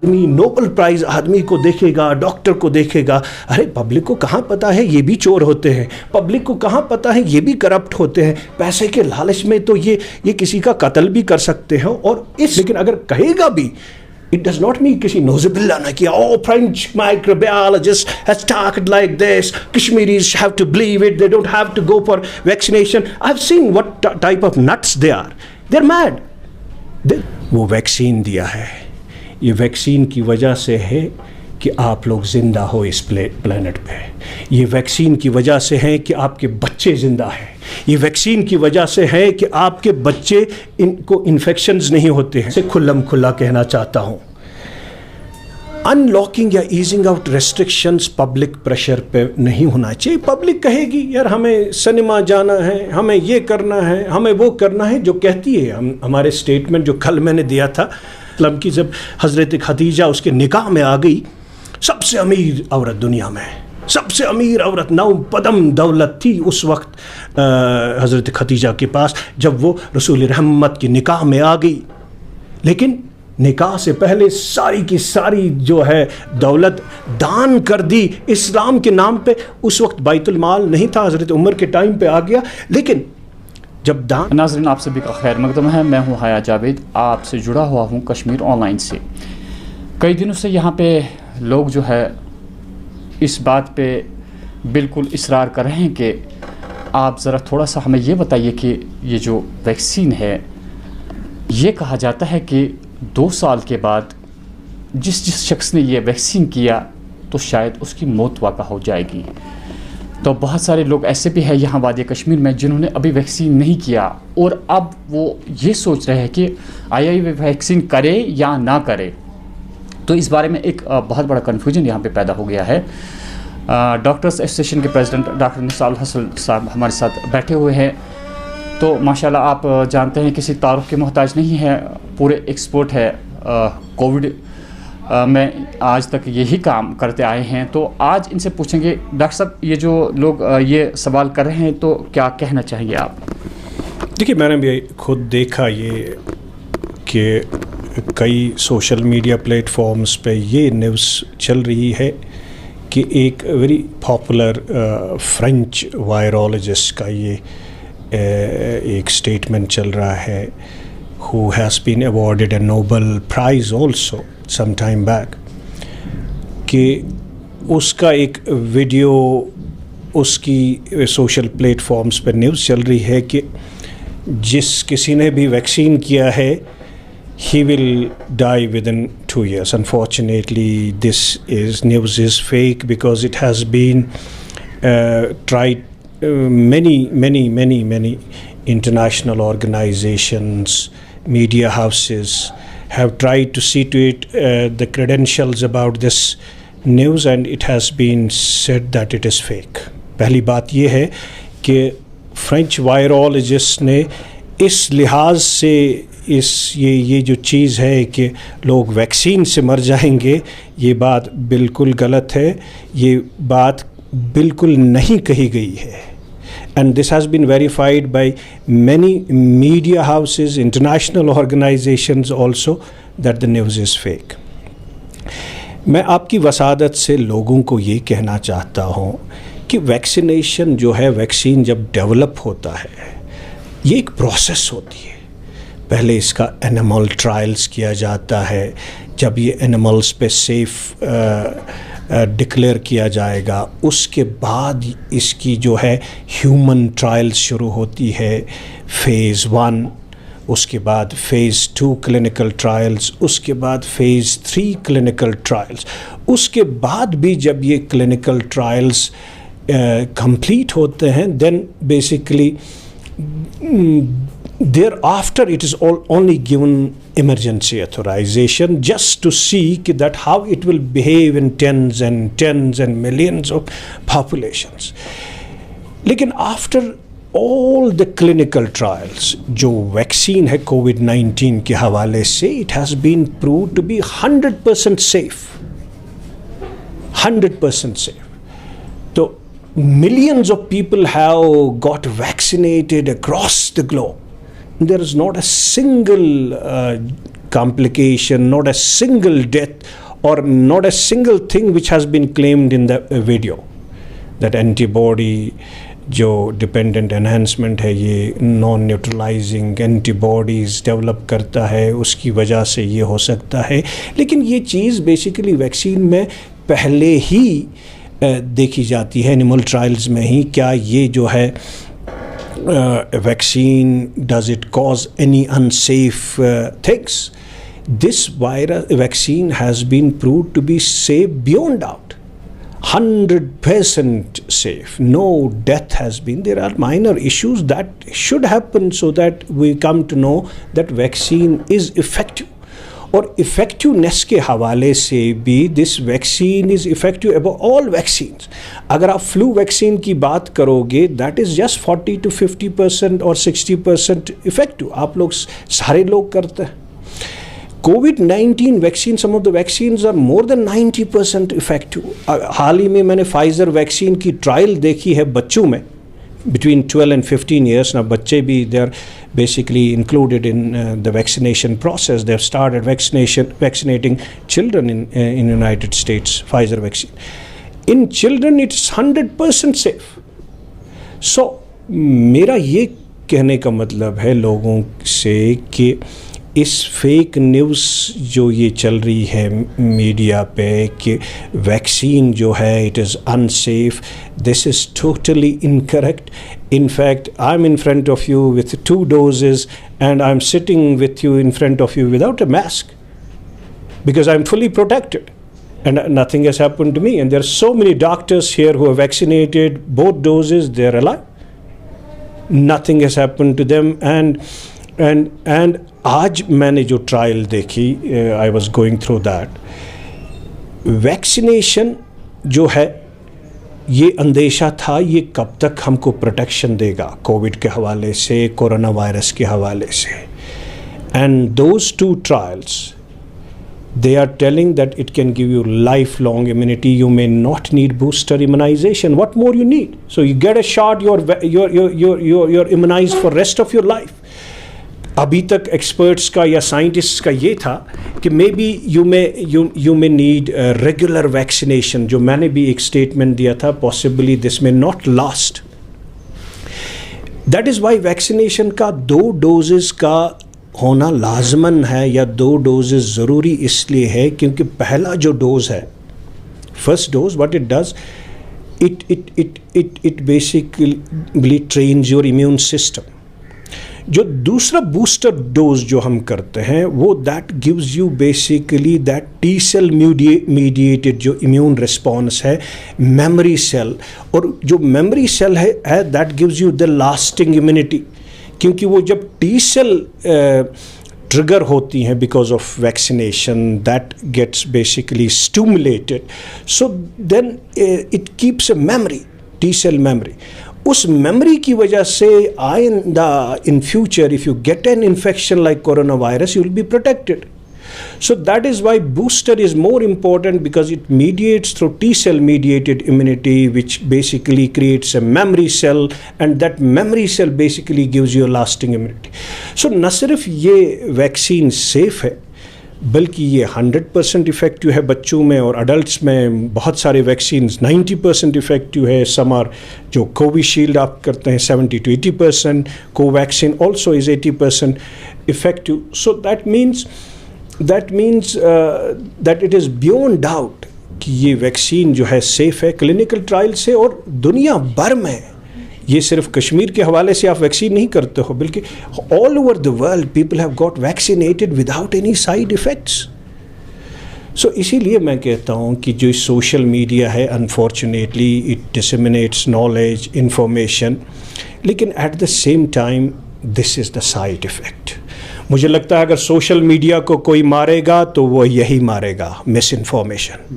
آدمی Nobel price آدمی کو دیکھے گا, ڈاکٹر کو دیکھے گا, ارے پبلک کو کہاں پتا ہے یہ بھی چور ہوتے ہیں, پبلک کو کہاں پتا ہے یہ بھی کرپٹ ہوتے ہیں, پیسے کے لالچ میں تو یہ کسی کا قتل بھی کر سکتے ہیں. اور لیکن اگر کہے گا بھی, it does not mean کسی نوز باللہ نہ کیا, oh French microbiologist has talked like this, Kashmiris have to believe it, they don't have to go for vaccination. I've seen what type of nuts they are, they're mad. وہ vaccine دیا ہے, یہ vaccine کی وجہ سے ہے کہ آپ لوگ زندہ ہو اس پلینٹ پہ, یہ ویکسین کی وجہ سے ہے کہ آپ کے بچے زندہ ہیں, یہ ویکسین کی وجہ سے ہے کہ آپ کے بچے ان کو انفیکشنز نہیں ہوتے ہیں. سے کھلم کھلا کہنا چاہتا ہوں, ان لاکنگ یا easing out restrictions public pressure پہ نہیں ہونا چاہیے. پبلک کہے گی یار ہمیں سنیما جانا ہے, ہمیں یہ کرنا ہے, ہمیں وہ کرنا ہے, جو کہتی ہے. ہمارے اسٹیٹمنٹ جو کل میں نے دیا تھا کی جب حضرت خدیجہ اس کے نکاح میں آ گئی, سب سے امیر عورت دنیا میں, سب سے امیر عورت, 9 پدم دولت تھی اس وقت حضرت خدیجہ کے پاس جب وہ رسول رحمت کی نکاح میں آ گئی. لیکن نکاح سے پہلے ساری کی ساری جو ہے دولت دان کر دی اسلام کے نام پہ. اس وقت بیت المال نہیں تھا, حضرت عمر کے ٹائم پہ آ گیا. لیکن جب دان. ناظرین آپ سبھی کا خیر مقدم ہے, میں ہوں حیا جاوید, آپ سے جڑا ہوا ہوں کشمیر آن لائن سے. کئی دنوں سے یہاں پہ لوگ جو ہے اس بات پہ بالکل اصرار کر رہے ہیں کہ آپ ذرا تھوڑا سا ہمیں یہ بتائیے کہ یہ جو ویکسین ہے, یہ کہا جاتا ہے کہ 2 سال کے بعد جس شخص نے یہ ویکسین کیا تو شاید اس کی موت واقع ہو جائے گی. تو بہت سارے لوگ ایسے بھی ہیں یہاں وادی کشمیر میں جنہوں نے ابھی ویکسین نہیں کیا, اور اب وہ یہ سوچ رہے ہیں کہ آیا یہ ویکسین کرے یا نہ کرے. تو اس بارے میں ایک بہت بڑا کنفیوژن یہاں پہ پیدا ہو گیا ہے. ڈاکٹرز ایسوسیشن کے پریزیڈنٹ ڈاکٹر نثار الحسن صاحب ہمارے ساتھ بیٹھے ہوئے ہیں. تو ماشاءاللہ آپ جانتے ہیں کسی تعارف کے محتاج نہیں ہے, پورے ایکسپرٹ ہے کووڈ میں, آج تک یہی کام کرتے آئے ہیں. تو آج ان سے پوچھیں گے ڈاکٹر صاحب یہ جو لوگ یہ سوال کر رہے ہیں تو کیا کہنا چاہیں گے آپ؟ دیکھیے میں نے بھی خود دیکھا یہ کہ کئی سوشل میڈیا پلیٹ فارمز پہ یہ نیوز چل رہی ہے کہ ایک ویری پاپولر فرینچ وائرولوجسٹ کا یہ ایک اسٹیٹمنٹ چل رہا ہے, who has been awarded a Nobel Prize also some time back, کہ اس کا ایک ویڈیو اس کی سوشل پلیٹ فارمز پر نیوز چل رہی ہے کہ جس کسی نے بھی ویکسین کیا ہے he will die within 2 years. Unfortunately this news is fake because it has been tried many international organizations, media houses have tried to see to it the credentials about this news, and it has been said that it is fake. پہلی بات یہ ہے کہ French virologist نے اس لحاظ سے یہ جو چیز ہے کہ لوگ ویکسین سے مر جائیں گے, یہ بات بالکل غلط ہے, یہ بات بالکل نہیں کہی گئی ہے. And this has been verified by many media houses, international organizations also, that the news is fake. میں آپ کی وسادت سے لوگوں کو یہ کہنا چاہتا ہوں کہ ویکسینیشن جو ہے, ویکسین جب ڈیولپ ہوتا ہے یہ ایک پروسیس ہوتی ہے. پہلے اس کا اینیمل ٹرائلز کیا جاتا ہے, جب یہ اینیملز پہ سیف ڈکلیئر کیا جائے گا اس کے بعد اس کی جو ہے ہیومن ٹرائلز شروع ہوتی ہے, فیز 1, اس کے بعد فیز 2 کلینکل ٹرائلز, اس کے بعد فیز 3 کلینکل ٹرائلز. اس کے بعد بھی جب یہ کلینکل ٹرائلز کمپلیٹ ہوتے ہیں دین basically thereafter it is only given emergency authorization just to see that how it will behave in tens and millions of populations. لیکن after all the clinical trials جو vaccine ہے COVID-19 کے حوالے سے, it has been proved to be 100% safe, 100% safe. تو millions of people have got vaccinated across the globe. there is not a single complication, not a single death, or not a single thing which has been claimed in the video. That antibody جو dependent enhancement ہے یہ naan نیوٹرلائزنگ anti bodies develop کرتا ہے, اس کی وجہ سے یہ ہو سکتا ہے. لیکن یہ چیز بیسیکلی ویکسین میں پہلے ہی دیکھی جاتی ہے, اینیمل ٹرائلز میں ہی. کیا یہ جو ہے vaccine does it cause any unsafe things? This vaccine has been proved to be safe beyond doubt. 100% safe. No death has been. There are minor issues that should happen so that we come to know that vaccine is effective. اور effectiveness کے حوالے سے بھی this vaccine is effective above all vaccines. اگر آپ flu vaccine کی بات کرو گے that is just 40 to 50% or 60% effective. آپ لوگ سارے لوگ کرتے ہیں. COVID-19 vaccine, some of the vaccines are more than 90% effective. حال ہی میں نے فائزر ویکسین کی ٹرائل دیکھی ہے بچوں میں between 12 and 15 years. Now بچے بھی they are basically included in the vaccination process. They have started vaccinating children in United States, Pfizer vaccine. In children it's 100% safe. So میرا یہ کہنے کا مطلب ہے لوگوں سے کہ اس فیک نیوز جو یہ چل رہی ہے میڈیا پہ کہ ویکسین جو ہے it is unsafe, this is totally incorrect. In fact I am in front of you with 2 doses and I am sitting with you in front of you without a mask because I am fully protected and nothing has happened to me. And there are so many doctors here who have vaccinated both doses, they are alive. Nothing has happened to them. And آج میں نے جو trial دیکھی, I was going through that, vaccination جو ہے یہ اندیشہ تھا یہ کب تک ہم کو پروٹیکشن دے گا کووڈ کے حوالے سے, کورونا وائرس کے حوالے سے. And those 2 trials, they are telling that it can give you lifelong immunity. You may not need booster immunization. What more you need? So you get a shot, you're immunized for rest of your life. ابھی تک experts کا یا scientist کا یہ تھا کہ maybe you may need regular vaccination, جو میں نے بھی ایک اسٹیٹمنٹ دیا تھا, پاسبلی دس میں not last. That is why vaccination کا 2 doses کا ہونا لازمن ہے یا 2 doses ضروری اس لیے ہے کیونکہ پہلا جو ڈوز ہے, first dose, what it does, it basically trains your immune system. جو دوسرا بوسٹر ڈوز جو ہم کرتے ہیں وہ that gives you basically that T cell mediated جو امیون رسپانس ہے, میموری سیل, اور جو میموری سیل ہے that gives you the lasting immunity. کیونکہ وہ جب ٹی سیل ٹریگر ہوتی ہیں because of vaccination, that gets basically stimulated, so then it keeps a memory, T cell memory. اس میموری کی وجہ سے in future if you get an infection like coronavirus you will be protected. So that is why booster is more important because it mediates through T cell mediated immunity which basically creates a memory cell and that memory cell basically gives you a lasting immunity. So نہ صرف یہ vaccine safe ہے بلکہ یہ 100% effective ہے بچوں میں, اور اڈلٹس میں بہت سارے ویکسینز 90% افیکٹو ہے. سم آر جو کوویشیلڈ آپ کرتے ہیں 70 to 80%, کو vaccine also is 80% effective. So that means that it is beyond doubt کہ یہ ویکسین جو ہے سیف ہے کلینکل ٹرائل سے. اور دنیا بھر میں, یہ صرف کشمیر کے حوالے سے آپ ویکسین نہیں کرتے ہو بلکہ all over the world people have got vaccinated without any side effects. So اسی لیے میں کہتا ہوں کہ جو سوشل میڈیا ہے unfortunately it disseminates knowledge information, لیکن at the same time this is the side effect. مجھے لگتا ہے اگر سوشل میڈیا کو کوئی مارے گا تو وہ یہی مارے گا, مس انفارمیشن.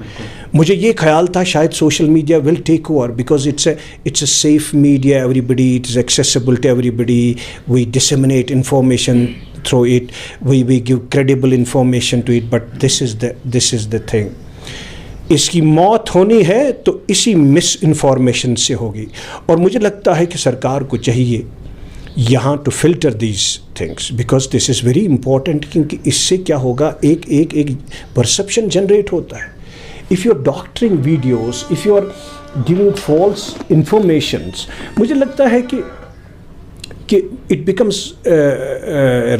مجھے یہ خیال تھا شاید social media will take over because it's a safe media, everybody, it is accessible to everybody, we disseminate information through it, we give credible information to it, but this is the thing. اس کی موت ہونی ہے تو اسی مس information سے ہوگی. اور مجھے لگتا ہے کہ سرکار کو چاہیے یہاں to filter these things because this is very important, کیونکہ اس سے کیا ہوگا ایک پرسپشن جنریٹ ہوتا ہے. If you are doctoring videos, if you are giving false informations, مجھے لگتا ہے کہ it becomes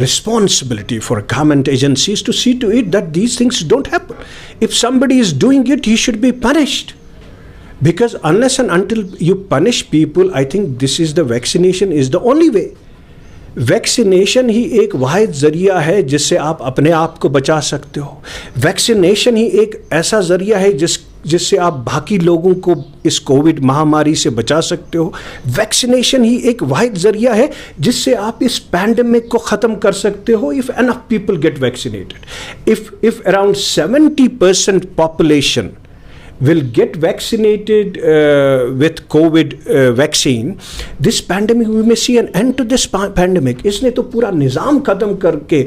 responsibility for government agencies to see to it that these things don't happen. If somebody is doing it, he should be punished. Because unless and until you punish people, I think this is the vaccination is the only way. Vaccination ہی ایک واحد ذریعہ ہے جس سے آپ اپنے آپ کو بچا سکتے ہو. ویکسینیشن ہی ایک ایسا ذریعہ ہے جس سے آپ باقی لوگوں کو اس کووڈ مہاماری سے بچا سکتے ہو. ویکسینیشن ہی ایک واحد ذریعہ ہے جس سے آپ اس پینڈیمک کو ختم کر سکتے ہو. if enough people get vaccinated, if around 70% population will get vaccinated with COVID vaccine, this pandemic, we may see an end to this pandemic. اس نے تو پورا نظام ختم کر کے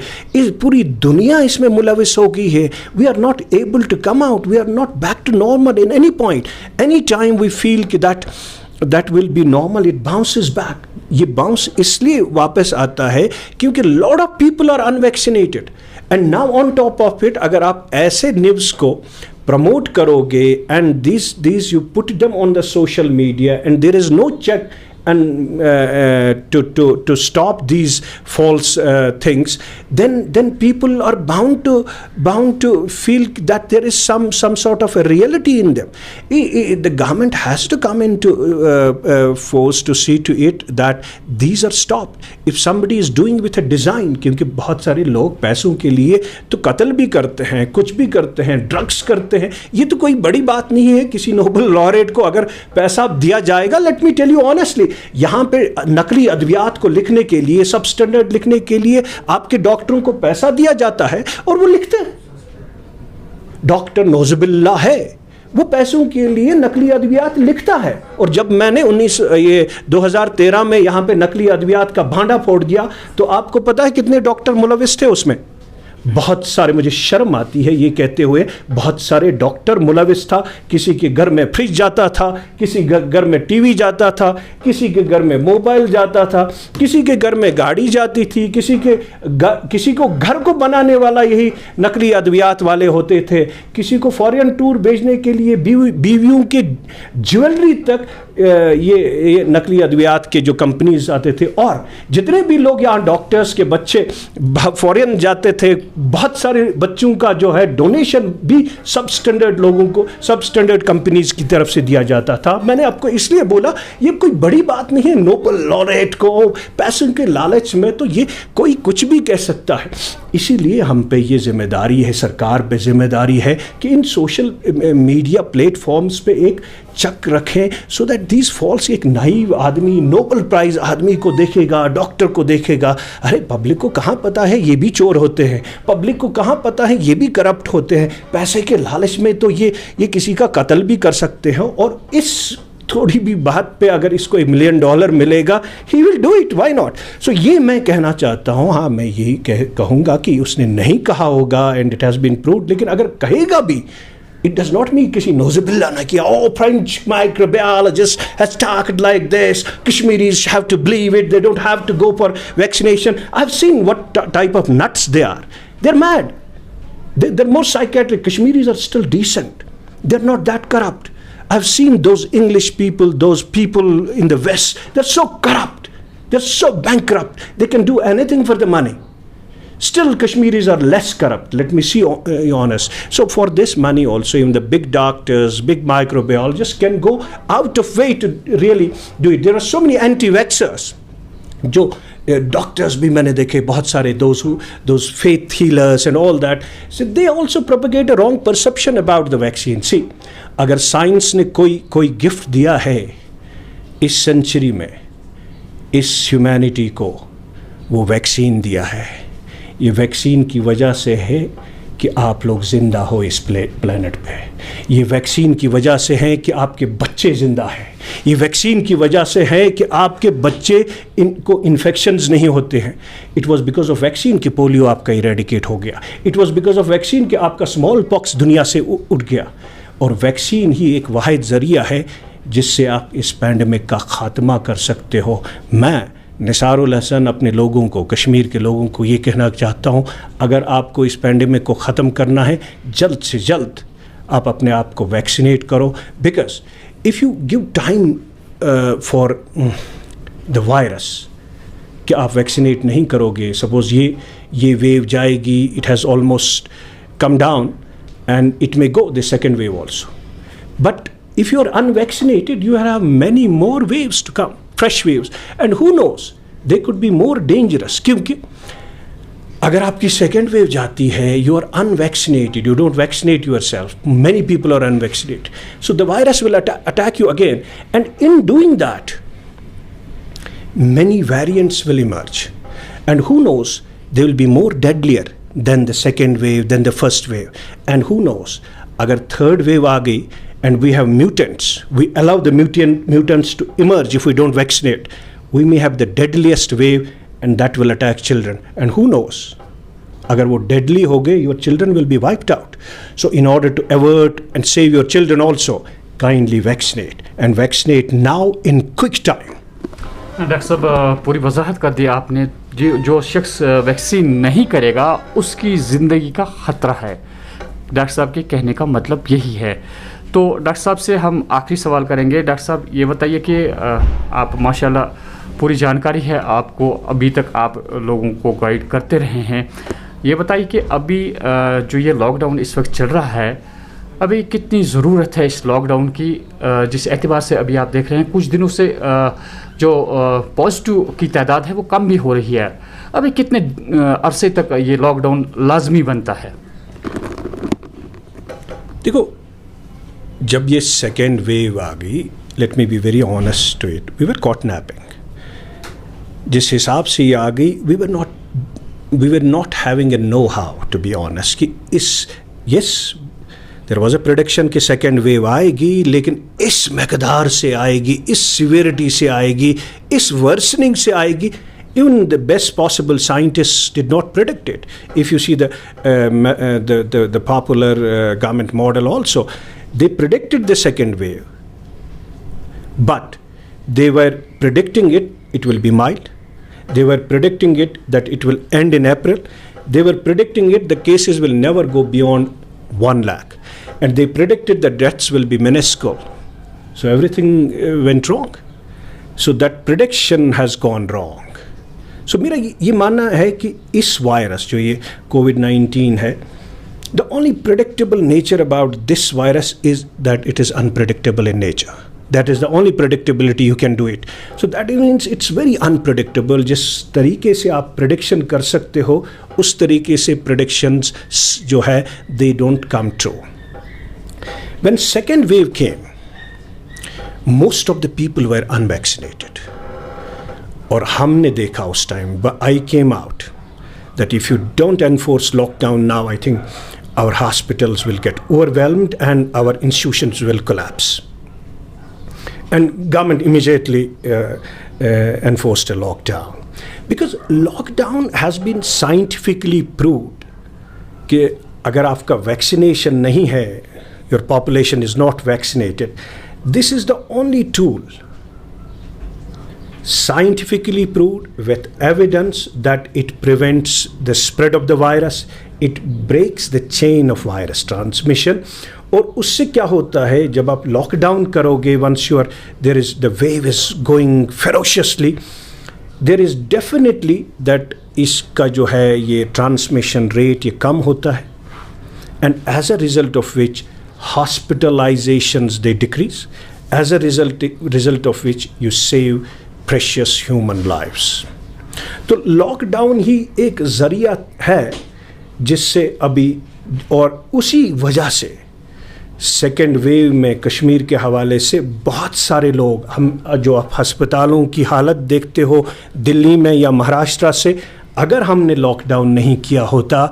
پوری دنیا اس میں ملوث ہو گئی ہے. We are not able to come out. We are not back to normal in any point. Any time we feel کہ that will be normal, it bounces back. یہ bounce اس لیے واپس آتا ہے کیونکہ lot of people are unvaccinated. And now on top of it, اگر آپ ایسے نیوز کو promote karoge and these you put them on the social media and there is no check and to stop these false things, then people are bound to feel that there is some sort of a reality in them. The government has to come into force to see to it that these are stopped. If somebody is doing with a design, کیونکہ بہت سارے لوگ پیسوں کے لیے تو قتل بھی کرتے ہیں, کچھ بھی کرتے ہیں, ڈرگس کرتے ہیں. یہ تو کوئی بڑی بات نہیں ہے. کسی نوبل لاریٹ کو اگر پیسہ دیا جائے گا, let me tell you honestly, یہاں پہ نقلی ادویات کو لکھنے کے لیے, سب اسٹینڈرڈ لکھنے کے لیے آپ کے ڈاکٹروں کو پیسہ دیا جاتا ہے اور وہ لکھتے ہیں. ڈاکٹر نوزب اللہ ہے, وہ پیسوں کے لیے نقلی ادویات لکھتا ہے. اور جب میں نے 2013 میں یہاں پہ نقلی ادویات کا بھانڈا پھوڑ دیا تو آپ کو پتا ہے کتنے ڈاکٹر ملوث تھے اس میں؟ بہت سارے. مجھے شرم آتی ہے یہ کہتے ہوئے, بہت سارے ڈاکٹر ملوث تھا. کسی کے گھر میں فریج جاتا تھا, کسی کے گھر میں ٹی وی جاتا تھا, کسی کے گھر میں موبائل جاتا تھا, کسی کے گھر میں گاڑی جاتی تھی, کسی کو گھر کو بنانے والا یہی نقلی ادویات والے ہوتے تھے, کسی کو فورین ٹور بھیجنے کے لیے بیویوں کے جیولری تک یہ نقلی ادویات کے جو کمپنیز آتے تھے. اور جتنے بھی لوگ یہاں ڈاکٹرز کے بچے فورین جاتے تھے, بہت سارے بچوں کا جو ہے ڈونیشن بھی سب سٹینڈرڈ لوگوں کو, سب سٹینڈرڈ کمپنیز کی طرف سے دیا جاتا تھا. میں نے آپ کو اس لیے بولا یہ کوئی بڑی بات نہیں ہے. نوبل لاریٹ کو پیسوں کے لالچ میں تو یہ کوئی کچھ بھی کہہ سکتا ہے. اسی لیے ہم پہ یہ ذمہ داری ہے, سرکار پہ ذمہ داری ہے کہ ان سوشل میڈیا پلیٹ فارمز پہ ایک چک رکھیں سو دیٹ دیز فالس. ایک نائیو آدمی, نوبل پرائز آدمی کو دیکھے گا, ڈاکٹر کو دیکھے گا, ارے پبلک کو کہاں پتہ ہے یہ بھی چور ہوتے ہیں, پبلک کو کہاں پتہ ہے یہ بھی کرپٹ ہوتے ہیں, پیسے کے لالچ میں تو یہ کسی کا قتل بھی کر سکتے ہیں. اور اس تھوڑی بھی بات پہ اگر اس کو $1 ملین ملے گا, he will do it, why not. So یہ میں کہنا چاہتا ہوں. ہاں میں یہی کہوں گا کہ اس نے نہیں کہا ہوگا and it has been proved, لیکن اگر کہے گا بھی, it does not mean کسی نوزب اللہ نے کیا, oh French microbiologist has talked like this, Kashmiris have to believe it, they don't have to go for vaccination. I've seen what type of nuts they are. They're mad. They're more psychiatric. Kashmiris are still decent. They're not that corrupt. I've seen those English people, those people in the West, they're so corrupt. They're so bankrupt. They can do anything for the money. Still Kashmiris are less corrupt. Let me see honest. So for this money also, even the big doctors, big microbiologists can go out of way to really do it. There are so many anti-vaxxers. جو doctors بھی میں نے دیکھے بہت سارے, those faith healers and all that, so they also propagate a wrong perception about the vaccine. See, اگر science نے کوئی گفٹ دیا ہے اس سینچری میں اس ہیومینٹی کو, وہ ویکسین دیا ہے. یہ ویکسین کی وجہ سے ہے کہ آپ لوگ زندہ ہو اس پلینٹ پہ. یہ ویکسین کی وجہ سے ہے کہ آپ کے بچے زندہ ہیں. یہ ویکسین کی وجہ سے ہے کہ آپ کے بچے ان کو انفیکشنز نہیں ہوتے ہیں. It was because of vaccine کہ پولیو آپ کا ایریڈیکیٹ ہو گیا. It was because of vaccine کہ آپ کا اسمال پاکس دنیا سے اٹھ گیا. اور ویکسین ہی ایک واحد ذریعہ ہے جس سے آپ اس پینڈیمک کا خاتمہ کر سکتے ہو. میں نثار الحسن اپنے لوگوں کو, کشمیر کے لوگوں کو یہ کہنا چاہتا ہوں, اگر آپ کو اس پینڈیمک کو ختم کرنا ہے جلد سے جلد آپ اپنے آپ کو ویکسینیٹ کرو, because if you give time for the virus کہ آپ ویکسینیٹ نہیں کرو گے, سپوز یہ ویو جائے گی, it has almost come down and it may go the second wave also. But if you are unvaccinated, you have many more waves to come, fresh waves, and who knows, they could be more dangerous. کیونکہ اگر آپ کی second view جاتی ہے, you are unvaccinated, you don't vaccinate yourself, many people are unvaccinated, so the virus will attack you again, and in doing that many variants will emerge, and who knows, they will be more deadlier than the second wave, than the first wave, and who knows, agar third wave aa gayi and we have mutants, we allow the mutants to emerge if we don't vaccinate, we may have the deadliest wave and that will attack children, and who knows, agar wo deadly ho gaye, your children will be wiped out. So in order to avert and save your children also, kindly vaccinate, and vaccinate now in quick time. Doctor صاحب پوری وضاحت کر دی آپ نے, جو شخص vaccine نہیں کرے گا اس کی زندگی کا خطرہ ہے, ڈاکٹر صاحب کے کہنے کا مطلب یہی ہے. تو ڈاکٹر صاحب سے ہم آخری سوال کریں گے. ڈاکٹر صاحب یہ بتائیے کہ آپ ماشاءاللہ پوری جانکاری ہے آپ کو, ابھی تک آپ لوگوں کو گائیڈ کرتے رہے ہیں, یہ بتائیے کہ ابھی جو یہ لاک ڈاؤن اس وقت چل رہا ہے, ابھی کتنی ضرورت ہے اس لاک ڈاؤن کی, جس اعتبار سے ابھی آپ دیکھ رہے ہیں کچھ دنوں سے جو پازیٹیو کی تعداد ہے وہ کم بھی ہو رہی ہے, ابھی کتنے عرصے تک یہ لاک ڈاؤن لازمی بنتا ہے؟ دیکھو, جب یہ سیکنڈ ویو آ گئی, let me be very honest to it, we were caught napping. جس حساب سے یہ آ گئی, we were not having a know how to be honest, کہ yes there was a prediction کہ سیکنڈ ویو آئے گی, لیکن اس مقدار سے آئے گی, اس سیویرٹی سے آئے گی, اس ورسننگ سے آئے گی. Even the best possible scientists did not predict it. If you see the popular government model also, they predicted the second wave, but they were predicting it will be mild. They were predicting it that it will end in April. They were predicting it the cases will never go beyond 1 lakh. And they predicted the deaths will be minuscule. So everything went wrong. So that prediction has gone wrong. So میرا یہ ماننا ہے کہ اس virus جو یہ COVID-19 ہے, the only predictable nature about this virus is that it is unpredictable in nature. That is the only predictability you can do it. So that means it's very unpredictable. جس طریقے سے آپ prediction کر سکتے ہو, اس طریقے سے predictions جو ہے they don't come true. When second wave came, most of the people were unvaccinated. اور ہم نے دیکھا اس time, I came out that if you don't enforce lockdown now, I think our hospitals will get overwhelmed and our institutions will collapse. And government immediately enforced a lockdown. Because lockdown has been scientifically proved کہ اگر آپ کا vaccination نہیں ہے, your population is not vaccinated, this is the only tool scientifically proved with evidence that it prevents the spread of the virus, it breaks the chain of virus transmission. اور اس سے کیا ہوتا ہے, جب آپ لاک ڈاؤن کرو گے, once you are there is the wave is going ferociously, there is definitely that اس کا جو ہے یہ ٹرانسمیشن ریٹ یہ کم ہوتا ہے, and as a result of which hospitalizations they decrease, as a result of which you save precious human lives. تو lock down ہی ایک ذریعہ ہے جس سے ابھی, اور اسی وجہ سے سیکنڈ ویو میں کشمیر کے حوالے سے بہت سارے لوگ, ہم جو آپ ہسپتالوں کی حالت دیکھتے ہو دلی میں یا مہاراشٹر سے, اگر ہم نے لاک ڈاؤن نہیں کیا ہوتا,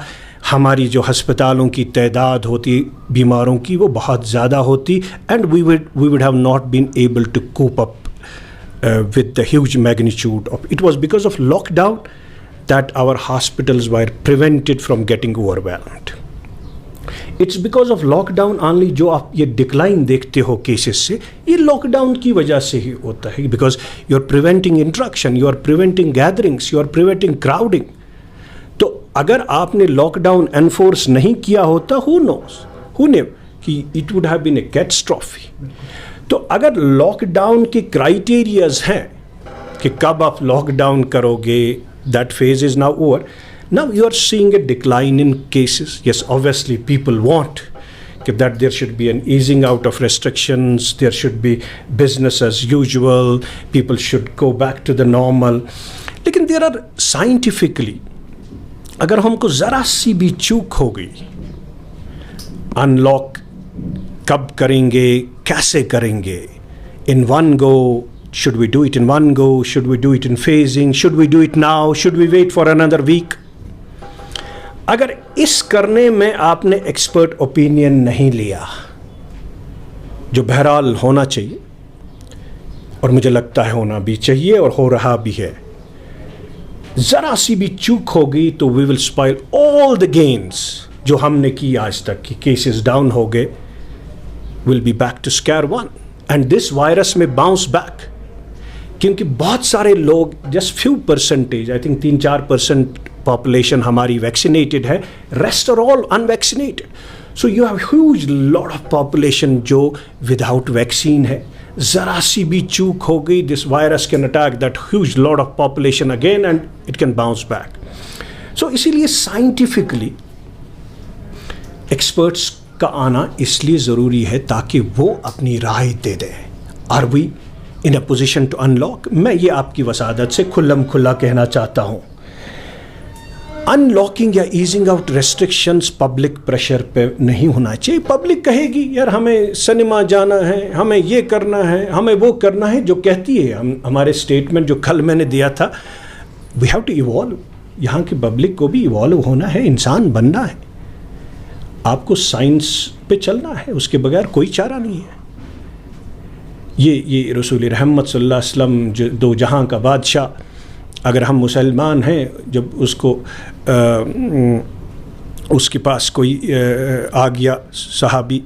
ہماری جو ہسپتالوں کی تعداد ہوتی بیماروں کی وہ بہت زیادہ ہوتی, and we would have not been able to cope up with the huge magnitude of it. Was because of lockdown that our hospitals were prevented from getting overwhelmed. It's because of lockdown only. جو آپ یہ decline دیکھتے ہو cases سے, یہ lock down کی وجہ سے ہی ہوتا ہے, because you are preventing interaction, you are preventing gatherings, you are preventing crowding. تو اگر آپ نے لاک ڈاؤن انفورس نہیں کیا ہوتا, ہو نیو کہ it would have been a catastrophe. تو اگر لاک ڈاؤن کے کرائٹیریاز ہیں کہ کب آپ لاک ڈاؤن کرو گے, that phase is now over. Now you are seeing a decline in cases. Yes, obviously people want that there should be an easing out of restrictions, there should be business as usual, people should go back to the normal. لیکن there are scientifically, اگر ہم کو ذرا سی بھی چوک ہو گئی, انلاک کب کریں گے, کیسے کریں گے, in one go, should we do it in one go, should we do it in phasing, should we do it now, should we wait for another week. اگر اس کرنے میں آپ نے ایکسپرٹ اوپینین نہیں لیا, جو بہرحال ہونا چاہیے اور مجھے لگتا ہے ہونا بھی چاہیے اور ہو رہا بھی ہے, ذرا سی بھی چوک ہو گئی تو وی ول اسپائل آل دا گینز جو ہم نے کی آج تک کی. کیسز ڈاؤن ہو گئے, will be back to square one, and this virus may bounce back. کیونکہ بہت سارے لوگ, just few percentage, I think 3-4% population ہماری ویکسینیٹڈ ہے, rest are all unvaccinated. So you have huge lot of population جو without vaccine ہے. ذرا سی بھی چوک ہو گئی, this virus can attack that huge lot of population again and it can bounce back. So اسی لیے سائنٹیفکلی ایکسپرٹس کا آنا اس لیے ضروری ہے تاکہ وہ اپنی رائے دے دیں. Are we in a position to unlock? میں یہ آپ کی وسادت سے کھلم کھلا کہنا چاہتا ہوں, ان لاکنگ یا easing out restrictions public pressure پہ نہیں ہونا چاہیے. پبلک کہے گی یار ہمیں سنیما جانا ہے, ہمیں یہ کرنا ہے, ہمیں وہ کرنا ہے, جو کہتی ہے. ہمارے اسٹیٹمنٹ جو کل میں نے دیا تھا, وی ہیو ٹو ایوالو. یہاں کی پبلک کو بھی ایوالو ہونا ہے, انسان بننا ہے. آپ کو سائنس پہ چلنا ہے, اس کے بغیر کوئی چارہ نہیں ہے. یہ رسول رحمت صلی اللہ علیہ وسلم جو دو جہاں کا بادشاہ, اگر ہم مسلمان ہیں, جب اس کو اس کے پاس کوئی آ گیا صحابی,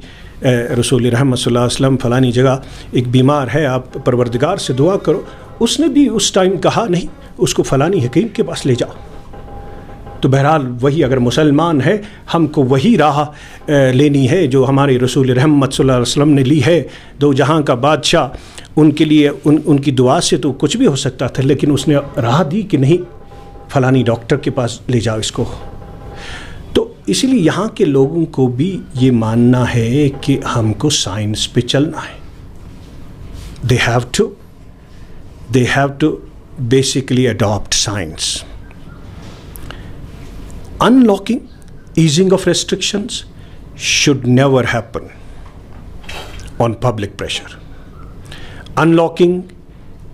رسول رحمت صلی اللہ علیہ وسلم فلانی جگہ ایک بیمار ہے, آپ پروردگار سے دعا کرو, اس نے بھی اس ٹائم کہا نہیں, اس کو فلانی حکیم کے پاس لے جاؤ. تو بہرحال وہی اگر مسلمان ہے, ہم کو وہی راہ لینی ہے جو ہمارے رسول رحمت صلی اللہ علیہ وسلم نے لی ہے. دو جہاں کا بادشاہ, ان کے لیے ان کی دعا سے تو کچھ بھی ہو سکتا تھا, لیکن اس نے راہ دی کہ نہیں, فلانی ڈاکٹر کے پاس لے جاؤ اس کو. تو اسی لیے یہاں کے لوگوں کو بھی یہ ماننا ہے کہ ہم کو سائنس پہ چلنا ہے. they have to basically adopt science. Unlocking, easing of restrictions should never happen on public pressure. Unlocking,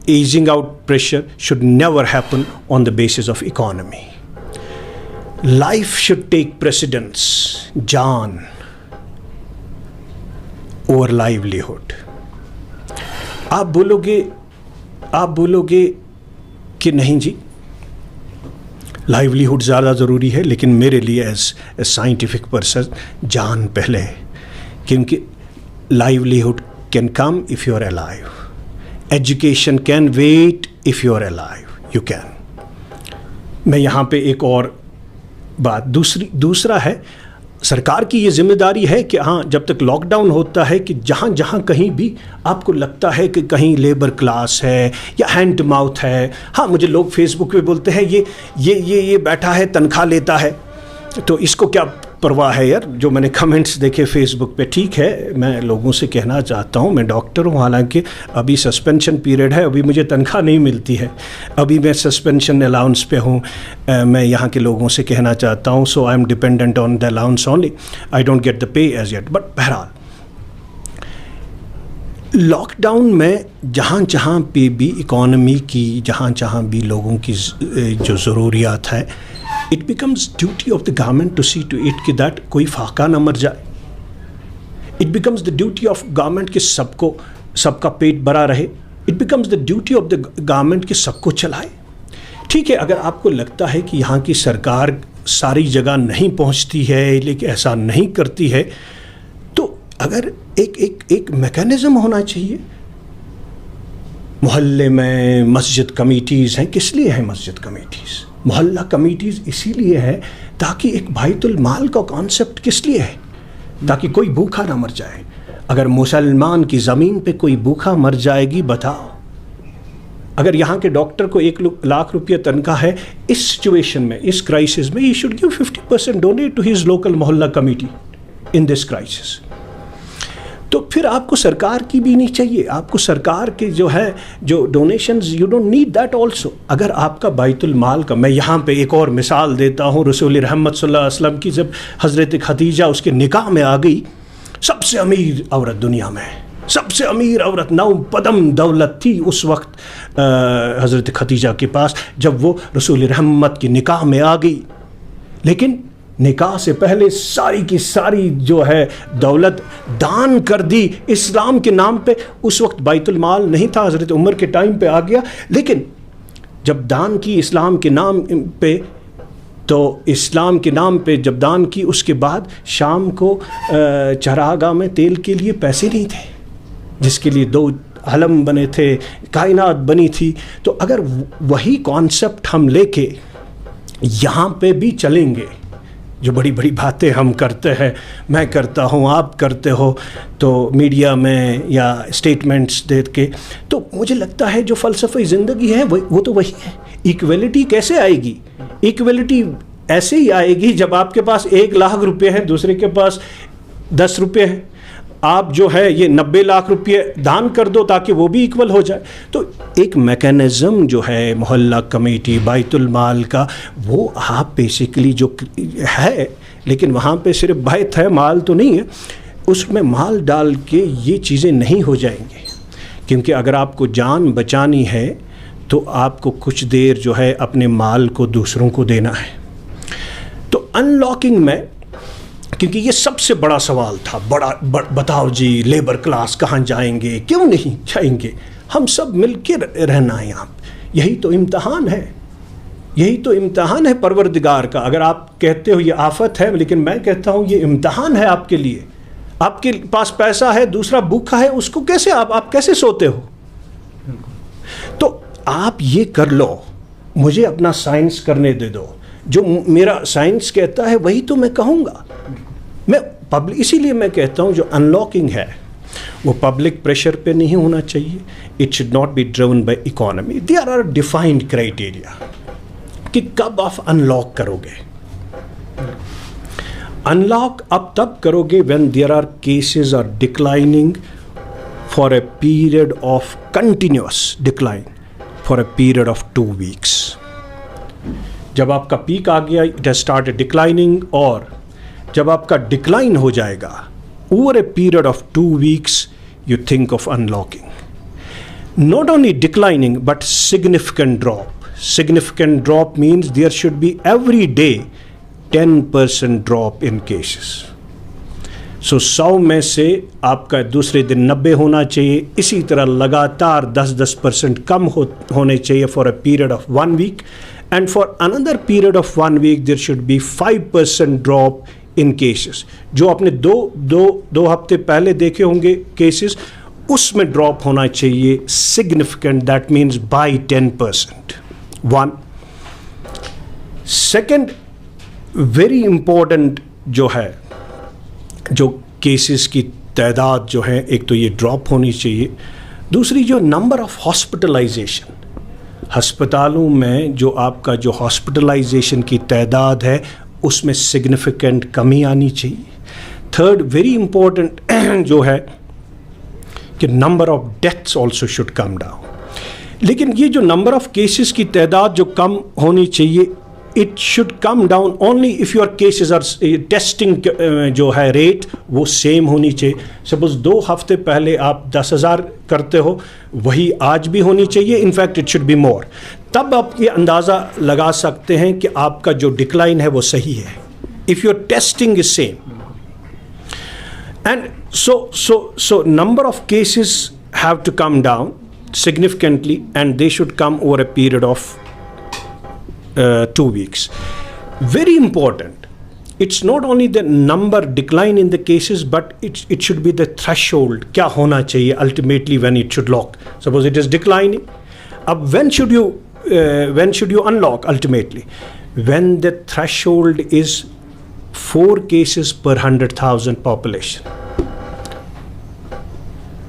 easing out pressure should never happen on the basis of economy. Life should take precedence, jaan, over livelihood. آپ بولو گے کہ نہیں جی لائیولیہوڈ زیادہ ضروری ہے, لیکن میرے لیے ایز اے سائنٹیفک پرسن جان پہلے ہے, کیونکہ livelihood can come if you are alive, education can wait if you are alive, you can. میں یہاں پہ ایک اور بات دوسرا ہے, سرکار کی یہ ذمہ داری ہے کہ ہاں جب تک لاک ڈاؤن ہوتا ہے کہ جہاں جہاں کہیں بھی آپ کو لگتا ہے کہ کہیں لیبر کلاس ہے یا ہینڈ ماؤتھ ہے, ہاں مجھے لوگ فیس بک پہ بولتے ہیں یہ بیٹھا ہے تنخواہ لیتا ہے تو اس کو کیا پرواہ ہے یار, جو میں نے کمنٹس دیکھے فیس بک پہ. ٹھیک ہے, میں لوگوں سے کہنا چاہتا ہوں, میں ڈاکٹر ہوں, حالانکہ ابھی سسپینشن پیریڈ ہے, ابھی مجھے تنخواہ نہیں ملتی ہے, ابھی میں سسپینشن الاؤنس پہ ہوں. میں یہاں کے لوگوں سے کہنا چاہتا ہوں, so I am dependent on the allowance only, I don't get the pay as yet. But بہرحال لاک ڈاؤن میں جہاں پہ بھی اکانومی کی, جہاں بھی لوگوں کی جو ضروریات ہے, it becomes duty of the government to see to it کہ that کوئی فاقہ نہ مر جائے. it becomes the duty of government کہ سب کا پیٹ بھرا رہے. it becomes the duty of the government کہ سب کو چلائے. ٹھیک ہے, اگر آپ کو لگتا ہے کہ یہاں کی سرکار ساری جگہ نہیں پہنچتی ہے, لیکن ایسا نہیں کرتی ہے. تو اگر ایک میکینزم ہونا چاہیے. محلے میں مسجد کمیٹیز ہیں. کس لیے ہیں مسجد کمیٹیز؟ محلہ کمیٹیز اسی لیے ہے تاکہ ایک بیت المال کا کانسیپٹ کس لیے ہے؟ تاکہ کوئی بھوکا نہ مر جائے. اگر مسلمان کی زمین پہ کوئی بھوکا مر جائے گی, بتاؤ. اگر یہاں کے ڈاکٹر کو 1,00,000 روپیہ تنخواہ ہے, اس سچویشن میں, اس کرائسس میں, he should give 50% donate to his local mohalla committee in this crisis. تو پھر آپ کو سرکار کی بھی نہیں چاہیے. آپ کو سرکار کے جو ہے جو donations, you don't need that also. اگر آپ کا بیت المال کا, میں یہاں پہ ایک اور مثال دیتا ہوں رسول رحمت صلی اللہ علیہ وسلم کی. جب حضرت خدیجہ اس کے نکاح میں آ گئی, سب سے امیر عورت دنیا میں, سب سے امیر عورت, 9 قدم دولت تھی اس وقت حضرت خدیجہ کے پاس جب وہ رسول رحمت کی نکاح میں آ گئی. لیکن نکاح سے پہلے ساری کی ساری جو ہے دولت دان کر دی اسلام کے نام پہ. اس وقت بیت المال نہیں تھا, حضرت عمر کے ٹائم پہ آ گیا. لیکن جب دان کی اسلام کے نام پہ, تو اسلام کے نام پہ جب دان کی, اس کے بعد شام کو چراگاہ میں تیل کے لیے پیسے نہیں تھے, جس کے لیے 2 علم بنے تھے, کائنات بنی تھی. تو اگر وہی کانسیپٹ ہم لے کے یہاں پہ بھی چلیں گے, جو بڑی بڑی باتیں ہم کرتے ہیں, میں کرتا ہوں, آپ کرتے ہو, تو میڈیا میں یا اسٹیٹمنٹس دے کے, تو مجھے لگتا ہے جو فلسفہ زندگی ہے وہ تو وہی ہے. ایکویلٹی کیسے آئے گی؟ ایکویلٹی ایسے ہی آئے گی جب آپ کے پاس 1,00,000 روپے ہیں, دوسرے کے پاس 10 روپے ہیں. آپ جو ہے یہ 90 لاکھ روپے دان کر دو تاکہ وہ بھی ایکول ہو جائے. تو ایک میکینزم جو ہے محلہ کمیٹی, بیت المال کا, وہ آپ بیسیکلی جو ہے, لیکن وہاں پہ صرف بیت ہے, مال تو نہیں ہے. اس میں مال ڈال کے یہ چیزیں نہیں ہو جائیں گے, کیونکہ اگر آپ کو جان بچانی ہے تو آپ کو کچھ دیر جو ہے اپنے مال کو دوسروں کو دینا ہے. تو ان لاکنگ میں, کیونکہ یہ سب سے بڑا سوال تھا, بتاؤ جی لیبر کلاس کہاں جائیں گے؟ کیوں نہیں جائیں گے؟ ہم سب مل کے رہنا ہے یہاں. یہی تو امتحان ہے, یہی تو امتحان ہے پروردگار کا. اگر آپ کہتے ہو یہ آفت ہے, لیکن میں کہتا ہوں یہ امتحان ہے آپ کے لیے. آپ کے پاس پیسہ ہے, دوسرا بھوکا ہے, اس کو کیسے آپ کیسے سوتے ہو؟ تو آپ یہ کر لو, مجھے اپنا سائنس کرنے دے دو. جو میرا سائنس کہتا ہے وہی تو میں کہوں گا. میں اسی لیے میں کہتا ہوں جو ان لاکنگ ہے وہ پبلک پریشر پہ نہیں ہونا چاہیے. It should not be driven by economy. There are defined criteria کہ کب آپ ان لاک کرو گے. ان لاک اب تب کرو گے when there are cases are declining for a period of continuous decline for a period of 2 weeks. جب آپ کا پیک آ گیا, اٹ ہیز اسٹارٹڈ ڈکلائننگ, اور جب آپ کا ڈکلائن ہو جائے گا over a period of 2 weeks, you think of unlocking. Not only declining but significant drop. Significant drop means there should be every day 10% drop in cases. So 100 میں سے آپ کا دوسرے دن 90 ہونا چاہیے. اسی طرح لگاتار 10% کم ہونے چاہیے for a period of 1 week. And for another period of 1 week there should be 5% drop in cases. جو آپ نے دو ہفتے پہلے دیکھے ہوں گے cases, اس میں ڈراپ ہونا چاہیے significant. That means by 10%. 1. Second, very important جو ہے, جو کیسز کی تعداد جو ہے, ایک تو یہ ڈراپ ہونی چاہیے. دوسری جو نمبر آف ہاسپٹلائزیشن, ہسپتالوں میں جو آپ کا جو ہاسپٹلائزیشن کی تعداد ہے اس میں سگنیفیکنٹ کمی آنی چاہیے. تھرڈ ویری امپورٹنٹ جو ہے کہ number of deaths also should come down. لیکن یہ جو نمبر آف کیسز کی تعداد جو کم ہونی چاہیے, it should come down only if your cases are testing جو ہے ریٹ وہ سیم ہونی چاہیے. سپوز 2 ہفتے پہلے آپ 10,000 کرتے ہو, وہی آج بھی ہونی چاہیے. In fact it should be more. تب آپ یہ اندازہ لگا سکتے ہیں کہ آپ کا جو ڈکلائن ہے وہ صحیح ہے. If your testing is same. And so number of cases have to come down significantly, and they should come over a period of 2 weeks. very important. It's not only the number decline in the cases, but it should be the threshold. کیا ہونا چاہیے ultimately when it should lock? Suppose it is declining. اب when should you unlock ultimately? When the threshold is 4 cases per 100,000 population.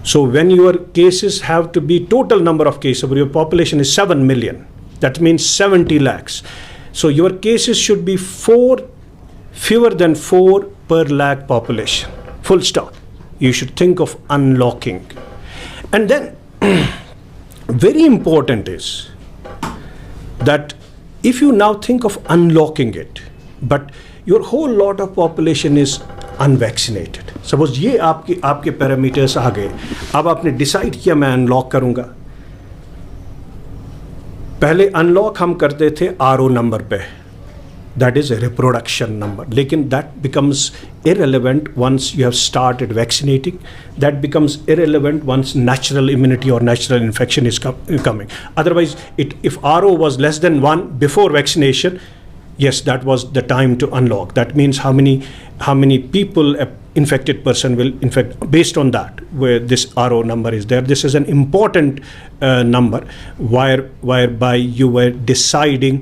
So when your cases have to be total number of cases, your population is 7 million. That means 70 lakhs. So your cases should be fewer than 4 per lakh population. Full stop. You should think of unlocking. And then very important is that if you now think of unlocking it, but your whole lot of population is unvaccinated. Suppose یہ آپ کے parameters آ گئے, اب آپ نے decide کیا میں unlock کروں گا. پہلے انلاک ہم کرتے تھے RO نمبر پہ, that is a reproduction number. لیکن that becomes irrelevant once you have started vaccinating. That becomes irrelevant once natural immunity or natural infection is coming. Otherwise, if RO was less than 1 before vaccination, yes, that was the time to unlock. That means how many people a infected person will infect based on that, where this RO number is there. This is an important number whereby you were deciding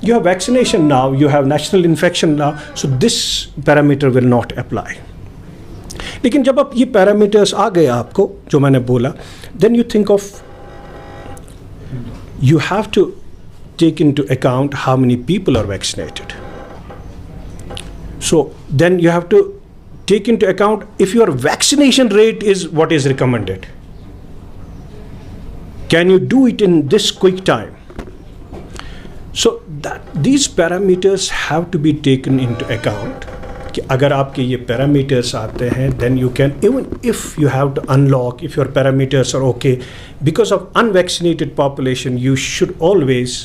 you have vaccination now, you have natural infection now, so this parameter will not apply. لیکن جب آپ یہ parameters آ گئے آپ کو جو میں نے بولا, then you think of, you have to take into account how many people are vaccinated. So then you have to take into account if your vaccination rate is what is recommended. Can you do it in this quick time? So that these parameters have to be taken into account. کہ اگر آپ کے یہ parameters آتے ہیں, then you can, even if you have to unlock, if your parameters are okay, because of unvaccinated population, you should always,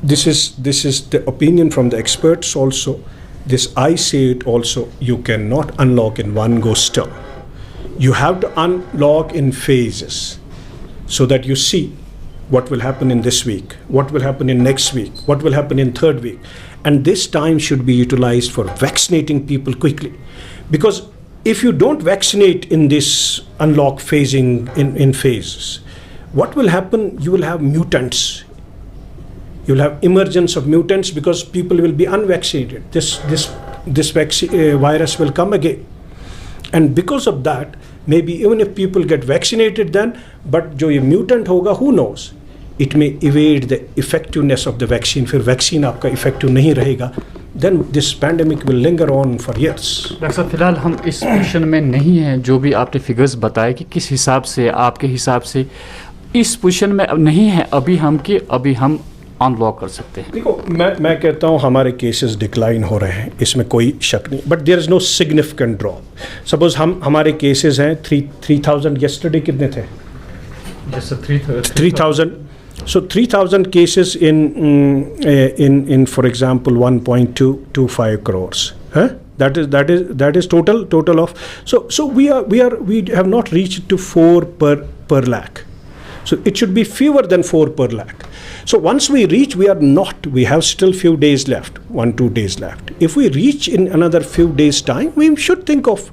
this is the opinion from the experts also, this I say it also, you cannot unlock in one go still. You have to unlock in phases so that you see what will happen in this week, what will happen in next week, what will happen in third week. And this time should be utilized for vaccinating people quickly. Because if you don't vaccinate in this unlock phasing in phases, what will happen? You will have mutants. You will have emergence of mutants because people will be unvaccinated. This virus will come again. And because of that, maybe even if people get vaccinated then, but jo ye mutant hoga, who knows? It may evade the effectiveness of the vaccine. پھر vaccine آپ کا effective نہیں رہے گا. Then this pandemic will linger on for years. Doctor صاحب فی الحال ہم اس position میں نہیں ہیں, جو بھی آپ نے فگرز بتائے کہ کس حساب سے آپ کے حساب سے اس پوزیشن میں نہیں ہیں ابھی ہم کہ ابھی ہم ان لاک کر سکتے ہیں. دیکھو میں کہتا ہوں ہمارے کیسز ڈکلائن ہو رہے ہیں, اس میں کوئی شک نہیں, but there is no significant drop. Suppose ہمارے کیسز ہیں 3000, یسٹرڈے کتنے تھے؟ 3000. So 3,000 cases in for example 1.225 crores. That is total of. So we have not reached to 4 per lakh. So it should be fewer than 4 per lakh. So once we reach, we have still few days left, 1-2 days left. If we reach in another few days time, we should think of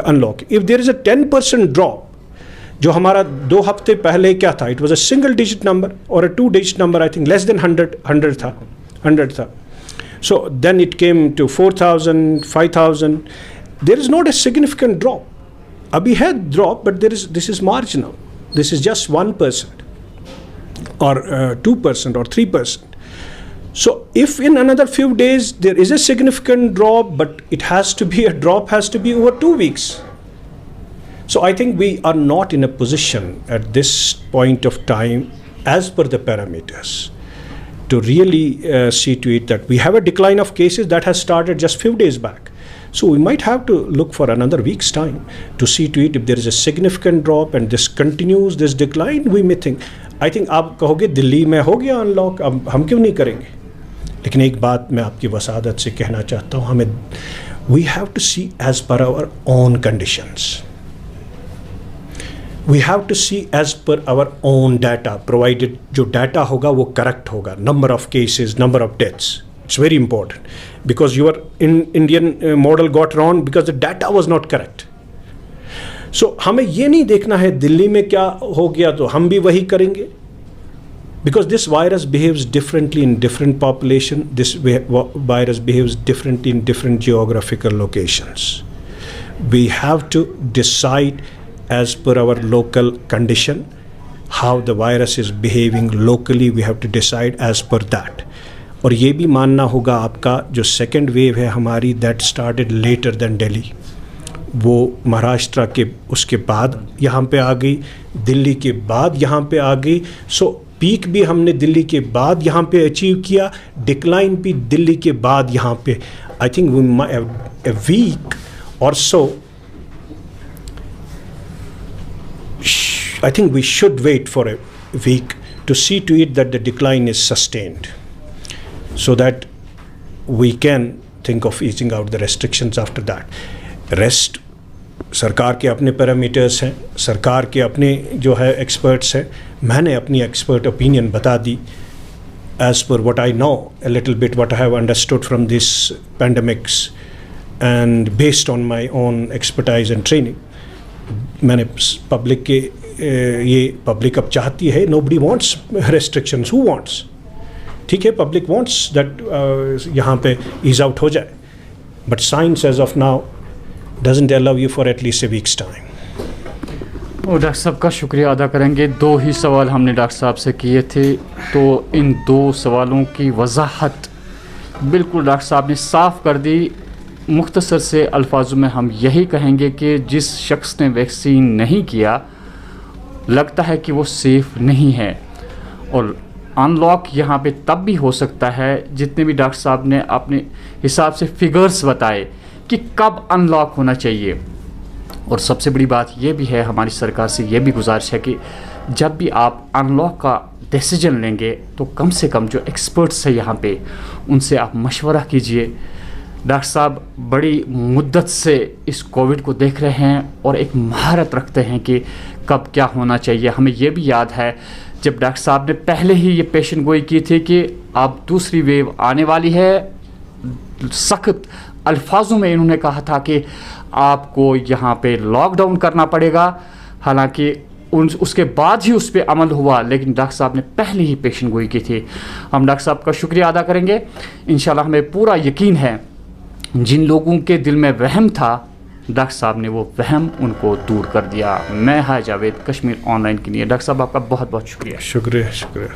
unlock. If there is a 10% drop, جو ہمارا 2 ہفتے پہلے کیا تھا, it was a single digit number اور a 2 digit number, I think less than 100 تھا. So then it came to 4000, 5000. There is not a significant drop. ابھی ہے drop, but this is marginal. This is just 1% or 2% or 3%. So if in another few days there is a significant drop, but it has to be, a drop has to be over 2 weeks. So I think we are not in a position at this point of time, as per the parameters, to really see to it that we have a decline of cases that has started just few days back. So we might have to look for another week's time to see to it if there is a significant drop and this continues, this decline, we may think. I think آپ کہو گے دلی میں ہو گیا in log, اب ہم کیوں نہیں کریں گے. لیکن ایک بات میں آپ کی وسادت سے کہنا چاہتا ہوں, ہمیں we have to see as per our own conditions. we have to see as per our own data, provided جو ڈیٹا ہوگا وہ کریکٹ ہوگا. Number of cases, number of deaths, it's very important because your Indian model got wrong because the data was not correct. So ہمیں یہ نہیں دیکھنا ہے دلی میں کیا ہو گیا تو ہم بھی وہی کریں گے, because this virus behaves differently in different population, this virus behaves differently in different geographical locations. We have to decide as per our local condition how the virus is behaving locally. We have to decide as per that. اور یہ بھی ماننا ہوگا آپ کا جو second wave ہے ہماری, that started later than daily, وہ مہاراشٹرا کے اس کے بعد یہاں پہ آ گئی, دلی کے بعد یہاں پہ آ گئی. سو پیک بھی ہم نے دلی کے بعد یہاں پہ اچیو کیا, ڈکلائن بھی دلی کے بعد یہاں پہ. آئی تھنک اے ویک اور سو, I think we should wait for a week to see to it that the decline is sustained, so that we can think of easing out the restrictions after that. Rest سرکار کے اپنے parameters ہیں, سرکار کے اپنے جو ہے experts ہیں. میں نے اپنی ایکسپرٹ اوپینین بتا دی as per what I know a little bit, what I have understood from this pandemics and based on my own expertise and training. میں نے پبلک کے یہ پبلک اب چاہتی ہے, nobody wants restrictions, who wants, ٹھیک ہے پبلک wants that یہاں پہ ایز آؤٹ ہو جائے, but science as of now doesn't allow you for at least a week's time. اور ڈاکٹر صاحب کا شکریہ ادا کریں گے. 2 ہی سوال ہم نے ڈاکٹر صاحب سے کیے تھے, تو ان 2 سوالوں کی وضاحت بالکل ڈاکٹر صاحب نے صاف کر دی. مختصر سے الفاظوں میں ہم یہی کہیں گے کہ جس شخص نے ویکسین نہیں کیا لگتا ہے کہ وہ سیف نہیں ہے, اور ان لاک یہاں پہ تب بھی ہو سکتا ہے جتنے بھی ڈاکٹر صاحب نے اپنے حساب سے فگرز بتائے کہ کب ان لاک ہونا چاہیے. اور سب سے بڑی بات یہ بھی ہے, ہماری سرکار سے یہ بھی گزارش ہے کہ جب بھی آپ ان لاک کا ڈیسیجن لیں گے تو کم سے کم جو ایکسپرٹس ہیں یہاں پہ ان سے آپ مشورہ کیجئے. ڈاکٹر صاحب بڑی مدت سے اس کووڈ کو دیکھ رہے ہیں اور ایک مہارت رکھتے ہیں کہ کب کیا ہونا چاہیے. ہمیں یہ بھی یاد ہے جب ڈاکٹر صاحب نے پہلے ہی یہ پیشن گوئی کی تھی کہ اب دوسری ویو آنے والی ہے, سخت الفاظوں میں انہوں نے کہا تھا کہ آپ کو یہاں پہ لاک ڈاؤن کرنا پڑے گا. حالانکہ اس کے بعد ہی اس پہ عمل ہوا, لیکن ڈاکٹر صاحب نے پہلے ہی پیشن گوئی کی تھی. ہم ڈاکٹر صاحب کا شکریہ ادا کریں گے. انشاءاللہ ہمیں پورا یقین ہے جن لوگوں کے دل میں وہم تھا ڈاکٹر صاحب نے وہ وہم ان کو دور کر دیا. میں high Javed, Kashmir on line کے لیے. ڈاکٹر صاحب آپ کا بہت بہت شکریہ. شکریہ.